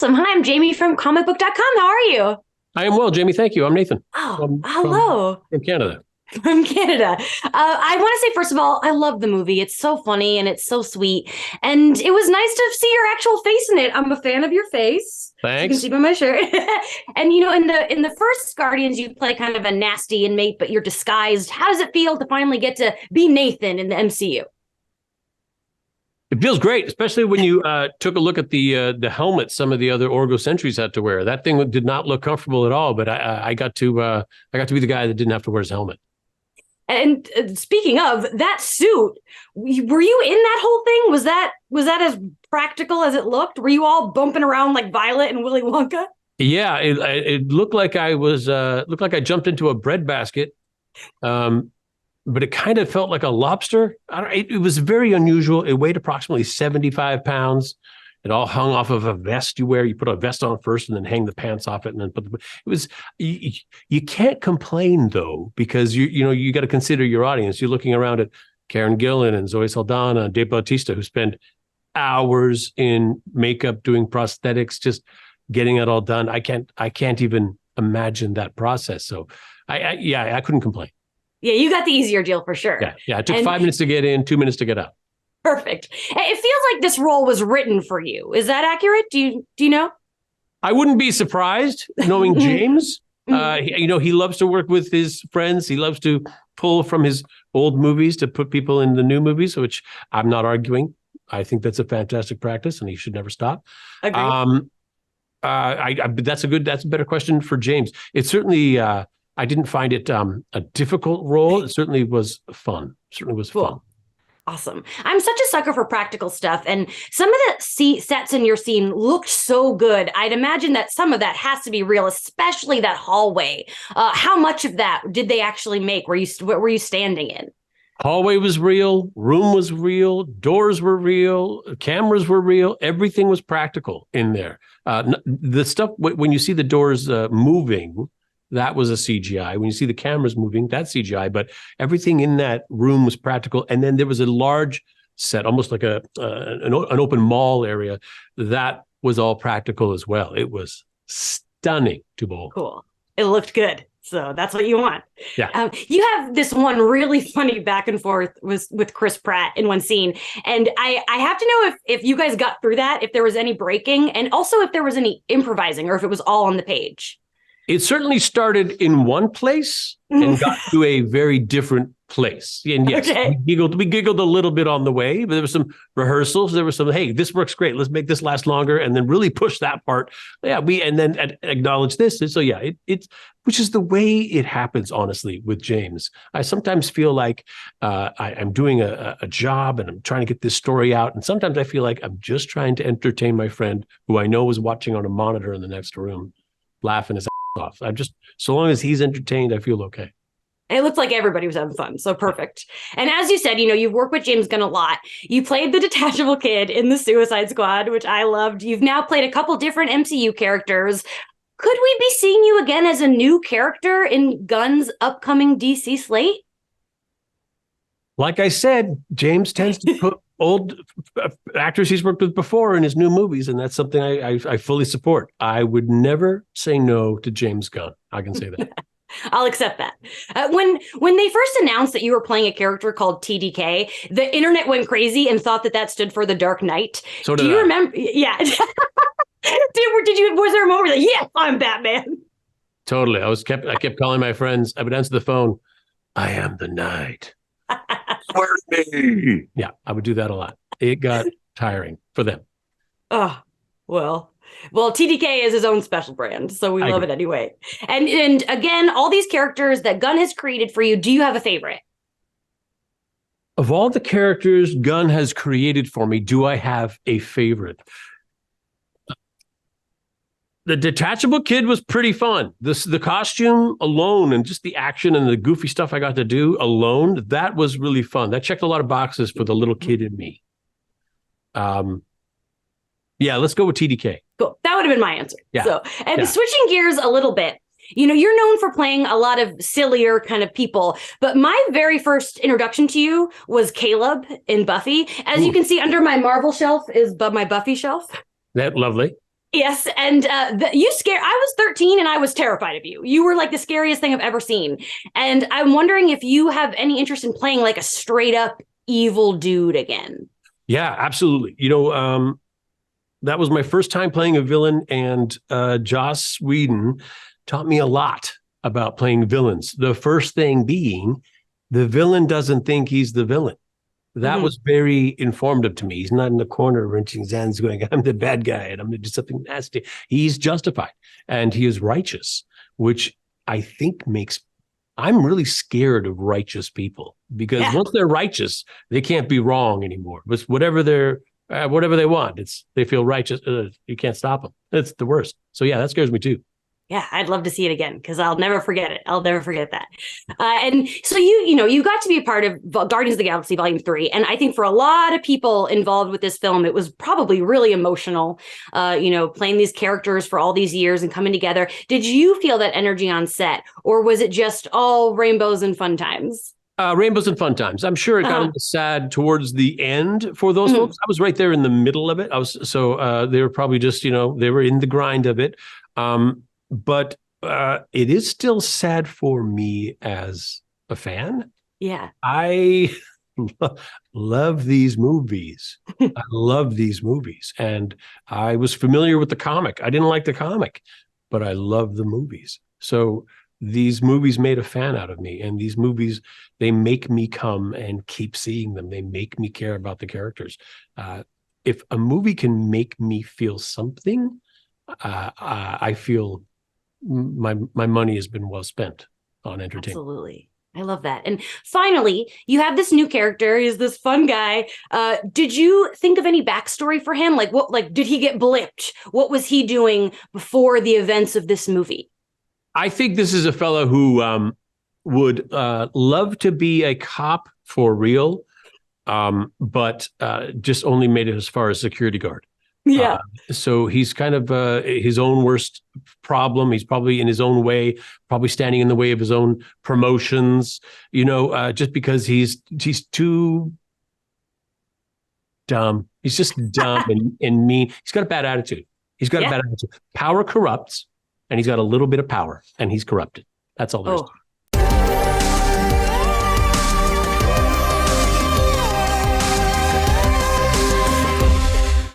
Awesome. Hi, I'm Jamie from comicbook.com. How are you? I am well, Jamie. Thank you. I'm Nathan. Oh, hello. From Canada. From Canada. I want to say, first of all, I love the movie. It's so funny and it's so sweet. And it was nice to see your actual face in it. I'm a fan of your face. Thanks. You can see by my shirt. And in the first Guardians, you play kind of a nasty inmate, but you're disguised. How does it feel to finally get to be Nathan in the MCU? It feels great, especially when you took a look at the helmet some of the other Orgo sentries had to wear. That thing did not look comfortable at all, but I got to be the guy that didn't have to wear his helmet. And speaking of that suit, were you in that whole thing? Was that as practical as it looked? Were you all bumping around like Violet and Willy Wonka? Yeah, it looked like I jumped into a bread basket, but it kind of felt like a lobster. It was very unusual. It weighed approximately 75 pounds. It all hung off of a vest you wear. You put a vest on first and then hang the pants off it. And then you can't complain though, because you got to consider your audience. You're looking around at Karen Gillan and Zoe Saldana and Dave Bautista, who spend hours in makeup, doing prosthetics, just getting it all done. I can't even imagine that process. So I couldn't complain. Yeah, you got the easier deal for sure. Yeah. It took 5 minutes to get in, 2 minutes to get out. Perfect. It feels like this role was written for you. Is that accurate? Do you know? I wouldn't be surprised knowing James. He loves to work with his friends. He loves to pull from his old movies to put people in the new movies, which I'm not arguing. I think that's a fantastic practice, and he should never stop. Agreed. That's a better question for James. It certainly. I didn't find it a difficult role. It certainly was fun. Fun. Awesome. I'm such a sucker for practical stuff. And some of the sets in your scene looked so good. I'd imagine that some of that has to be real, especially that hallway. How much of that did they actually make? What were you standing in? Hallway was real. Room was real. Doors were real. Cameras were real. Everything was practical in there. The stuff, when you see the doors moving, that was a CGI. When you see the cameras moving, that's CGI. But everything in that room was practical. And then there was a large set, almost like an open mall area. That was all practical as well. It was stunning to behold. Cool. It looked good. So that's what you want. Yeah. You have this one really funny back and forth with Chris Pratt in one scene. And I have to know if you guys got through that, if there was any breaking, and also if there was any improvising or if it was all on the page. It certainly started in one place and got to a very different place. And yes, okay. we giggled a little bit on the way, but there were some rehearsals. There was some, hey, this works great. Let's make this last longer, and then really push that part. Yeah, and then acknowledge this. And so yeah, it's which is the way it happens, honestly, with James. I sometimes feel like I'm doing a job and I'm trying to get this story out. And sometimes I feel like I'm just trying to entertain my friend who I know is watching on a monitor in the next room, laughing his off. So long as he's entertained, I feel okay. It looked like everybody was having fun. So perfect. And as you said, you've worked with James Gunn a lot. You played the detachable kid in the Suicide Squad, which I loved. You've now played a couple different MCU characters. Could we be seeing you again as a new character in Gunn's upcoming DC slate? Like I said, James tends to put old actors he's worked with before in his new movies, and that's something I fully support. I would never say no to James Gunn. I can say that. I'll accept that. When they first announced that you were playing a character called TDK, the internet went crazy and thought that stood for the Dark Knight. So did Do you I. remember? Yeah. Was there a moment like, yes, I'm Batman? Totally. I kept calling my friends. I would answer the phone. I am the Knight. Where's me? Yeah, I would do that a lot. It got tiring for them. Oh, well, TDK is his own special brand, so we love it anyway. And again, all these characters that Gunn has created for you, do you have a favorite? Of all the characters Gunn has created for me, do I have a favorite? The detachable kid was pretty fun. The costume alone and just the action and the goofy stuff I got to do alone, that was really fun. That checked a lot of boxes for the little kid in me. Yeah, let's go with TDK. Cool. That would have been my answer. Yeah. Switching gears a little bit, you're known for playing a lot of sillier kind of people, but my very first introduction to you was Caleb in Buffy. As you can see under my Marvel shelf is my Buffy shelf. That lovely. Yes, and you scare. I was 13 and I was terrified of you. You were like the scariest thing I've ever seen. And I'm wondering if you have any interest in playing like a straight up evil dude again. Yeah, absolutely. That was my first time playing a villain, and Joss Whedon taught me a lot about playing villains. The first thing being, the villain doesn't think he's the villain. That was very informative to me. He's not in the corner wrenching his hands going, I'm the bad guy and I'm going to do something nasty. He's justified and he is righteous, which I think I'm really scared of righteous people, because once they're righteous, they can't be wrong anymore. But whatever they want, they feel righteous. You can't stop them. It's the worst. So yeah, that scares me too. Yeah, I'd love to see it again because I'll never forget it. I'll never forget that. And so you got to be a part of Guardians of the Galaxy Volume 3. And I think for a lot of people involved with this film, it was probably really emotional, playing these characters for all these years and coming together. Did you feel that energy on set, or was it just all rainbows and fun times? Rainbows and fun times. I'm sure it got a little sad towards the end for those folks. I was right there in the middle of it. They were probably just, they were in the grind of it. But it is still sad for me as a fan. Yeah. I love these movies. I love these movies. And I was familiar with the comic. I didn't like the comic, but I love the movies. So these movies made a fan out of me. And these movies, they make me come and keep seeing them. They make me care about the characters. If a movie can make me feel something, I feel my money has been well spent on entertainment. Absolutely. I love that. And finally, you have this new character. He's this fun guy. Did you think of any backstory for him? Did he get blipped? What was he doing before the events of this movie? I think this is a fellow who would love to be a cop for real, but just only made it as far as security guard. Yeah. So he's kind of his own worst problem. He's probably in his own way, probably standing in the way of his own promotions, just because he's too dumb. He's just dumb and mean. He's got a bad attitude. Power corrupts, and he's got a little bit of power, and he's corrupted. That's all there is.